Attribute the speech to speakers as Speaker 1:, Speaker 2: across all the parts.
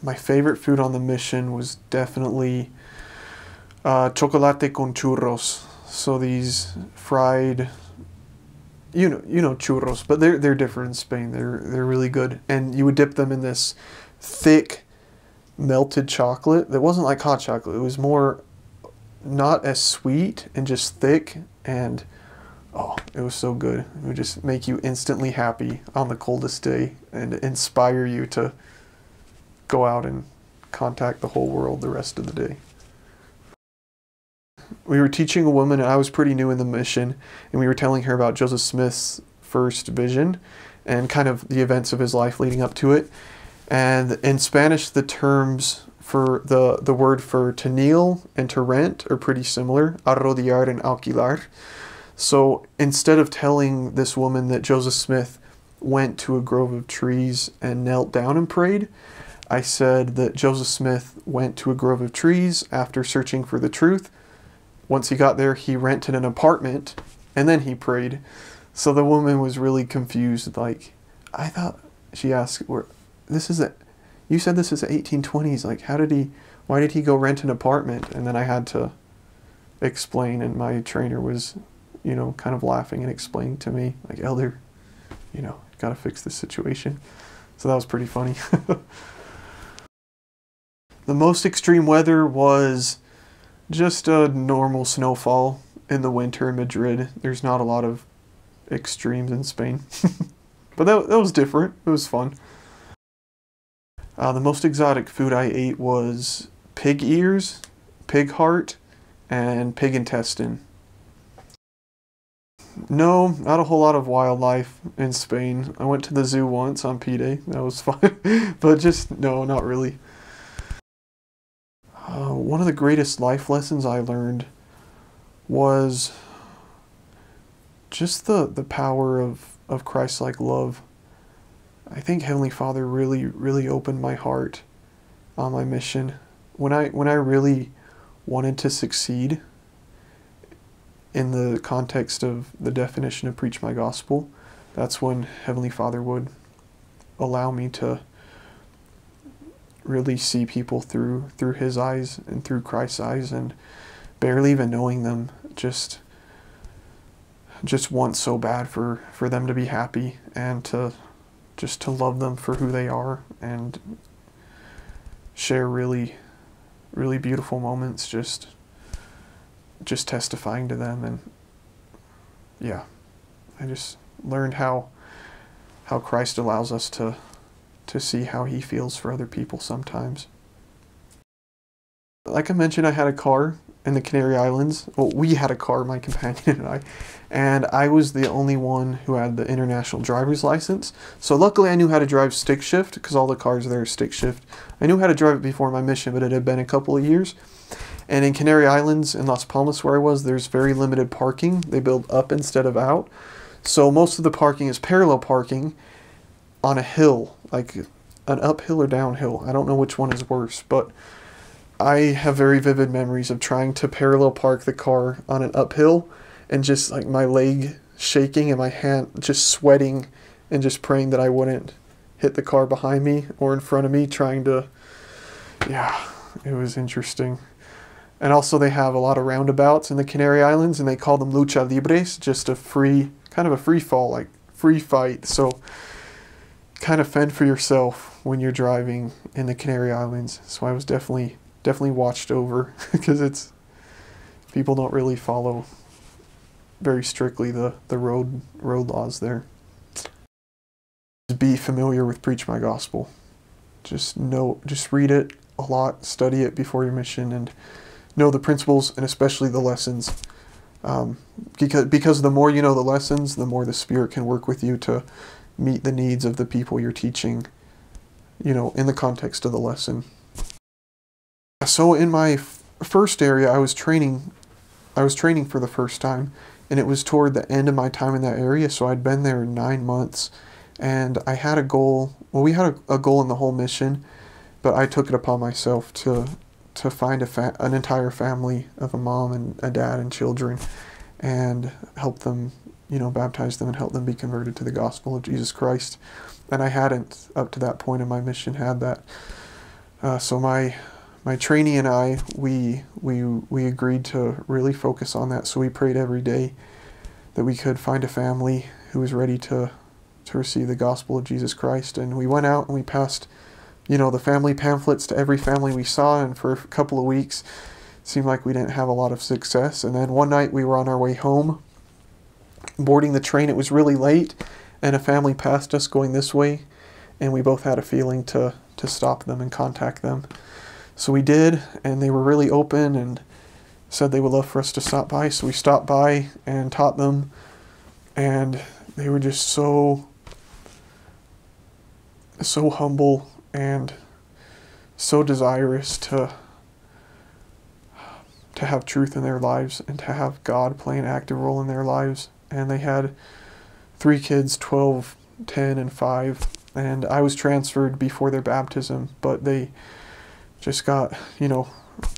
Speaker 1: My favorite food on the mission was definitely chocolate con churros. So these fried, you know churros, but they're different in Spain. They're really good, and you would dip them in this thick melted chocolate that wasn't like hot chocolate. It was more not as sweet and just thick, and oh, it was so good. It would just make you instantly happy on the coldest day and inspire you to go out and contact the whole world the rest of the day. We were teaching a woman, and I was pretty new in the mission, and we were telling her about Joseph Smith's first vision and kind of the events of his life leading up to it. And in Spanish, the terms for the word for to kneel and to rent are pretty similar, arrodillar and alquilar. So instead of telling this woman that Joseph Smith went to a grove of trees and knelt down and prayed, I said that Joseph Smith went to a grove of trees after searching for the truth. Once he got there, he rented an apartment, and then he prayed. So the woman was really confused. Like, I thought, she asked, this is you said this is the 1820s. Like, why did he go rent an apartment? And then I had to explain, and my trainer was, kind of laughing and explaining to me, like, Elder, got to fix this situation. So that was pretty funny. The most extreme weather was just a normal snowfall in the winter in Madrid. There's not a lot of extremes in Spain. But that was different. It was fun. The most exotic food I ate was pig ears, pig heart, and pig intestine. No, not a whole lot of wildlife in Spain. I went to the zoo once on P-Day. That was fun. But no, not really. One of the greatest life lessons I learned was just the power of Christ-like love. I think Heavenly Father really, really opened my heart on my mission. When I really wanted to succeed in the context of the definition of preach my gospel, that's when Heavenly Father would allow me to really see people through his eyes and through Christ's eyes, and barely even knowing them, just want so bad for them to be happy and to love them for who they are and share really, really beautiful moments just testifying to them. And yeah, I just learned how Christ allows us to see how he feels for other people sometimes. Like I mentioned, I had a car in the Canary Islands. Well, we had a car, my companion and I was the only one who had the international driver's license. So luckily I knew how to drive stick shift, because all the cars there are stick shift. I knew how to drive it before my mission, but it had been a couple of years. And in Canary Islands, in Las Palmas where I was, there's very limited parking. They build up instead of out. So most of the parking is parallel parking on a hill, like an uphill or downhill. I don't know which one is worse, but I have very vivid memories of trying to parallel park the car on an uphill and just like my leg shaking and my hand just sweating and just praying that I wouldn't hit the car behind me or in front of me, yeah, it was interesting. And also they have a lot of roundabouts in the Canary Islands, and they call them lucha libres, just kind of a free fall, like free fight. So kind of fend for yourself when you're driving in the Canary Islands. So I was definitely watched over, because people don't really follow very strictly the road laws there. Be familiar with Preach My Gospel. Just read it a lot, study it before your mission, and know the principles and especially the lessons. Because the more you know the lessons, the more the Spirit can work with you to meet the needs of the people you're teaching, in the context of the lesson. So in my first area, I was training for the first time, and it was toward the end of my time in that area, so I'd been there 9 months, and I had a goal. Well, we had a goal in the whole mission, but I took it upon myself to find an entire family of a mom and a dad and children, and help them, baptize them and help them be converted to the gospel of Jesus Christ. And I hadn't, up to that point in my mission, had So my trainee and I, we agreed to really focus on that. So we prayed every day that we could find a family who was ready to receive the gospel of Jesus Christ. And we went out and we passed, the family pamphlets to every family we saw. And for a couple of weeks, it seemed like we didn't have a lot of success. And then one night we were on our way home, boarding the train. It was really late, and a family passed us going this way, and we both had a feeling to stop them and contact them. So we did, and they were really open and said they would love for us to stop by. So we stopped by and taught them, and they were just so humble and so desirous to have truth in their lives and to have God play an active role in their lives. And they had 3 kids, 12, 10, and 5. And I was transferred before their baptism, but they just got,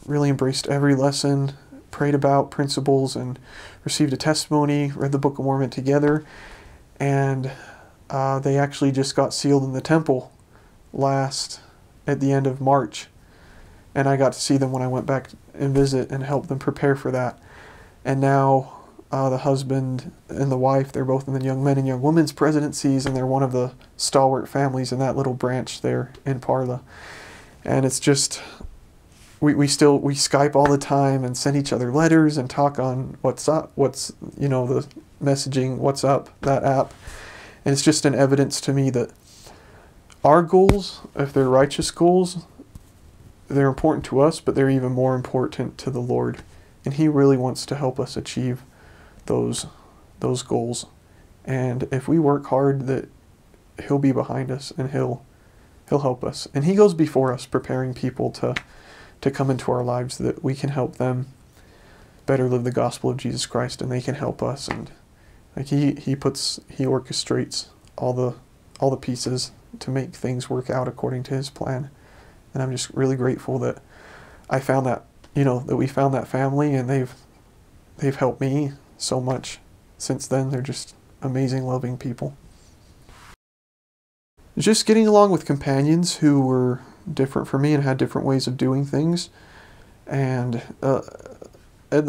Speaker 1: really embraced every lesson, prayed about principles, and received a testimony, read the Book of Mormon together. And they actually just got sealed in the temple at the end of March. And I got to see them when I went back and visit and help them prepare for that. And now the husband and the wife, they're both in the Young Men and Young Women's presidencies, and they're one of the stalwart families in that little branch there in Parla. And it's just, we Skype all the time and send each other letters and talk on the messaging, WhatsApp, that app. And it's just an evidence to me that our goals, if they're righteous goals, they're important to us, but they're even more important to the Lord. And He really wants to help us achieve those goals. And if we work hard, that He'll be behind us and He'll help us. And He goes before us, preparing people to come into our lives that we can help them better live the gospel of Jesus Christ, and they can help us. And He orchestrates all the pieces to make things work out according to His plan. And I'm just really grateful that I found that, that we found that family, and they've helped me so much since then. They're just amazing, loving people. Just getting along with companions who were different from me and had different ways of doing things. And at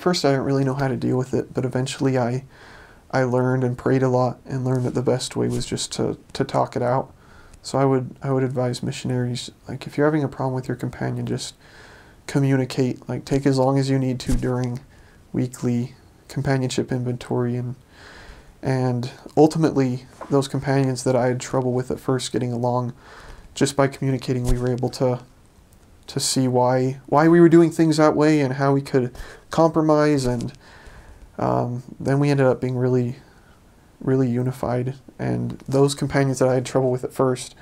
Speaker 1: first I didn't really know how to deal with it, but eventually I learned and prayed a lot and learned that the best way was just to talk it out. So I would advise missionaries, if you're having a problem with your companion, just communicate. Take as long as you need to during weekly companionship inventory, and ultimately those companions that I had trouble with at first getting along, just by communicating, we were able to see why we were doing things that way and how we could compromise, and then we ended up being really, really unified. And those companions that I had trouble with at first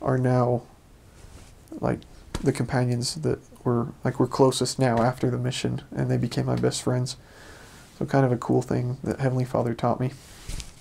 Speaker 1: are now the companions that were closest now after the mission, and they became my best friends. So kind of a cool thing that Heavenly Father taught me.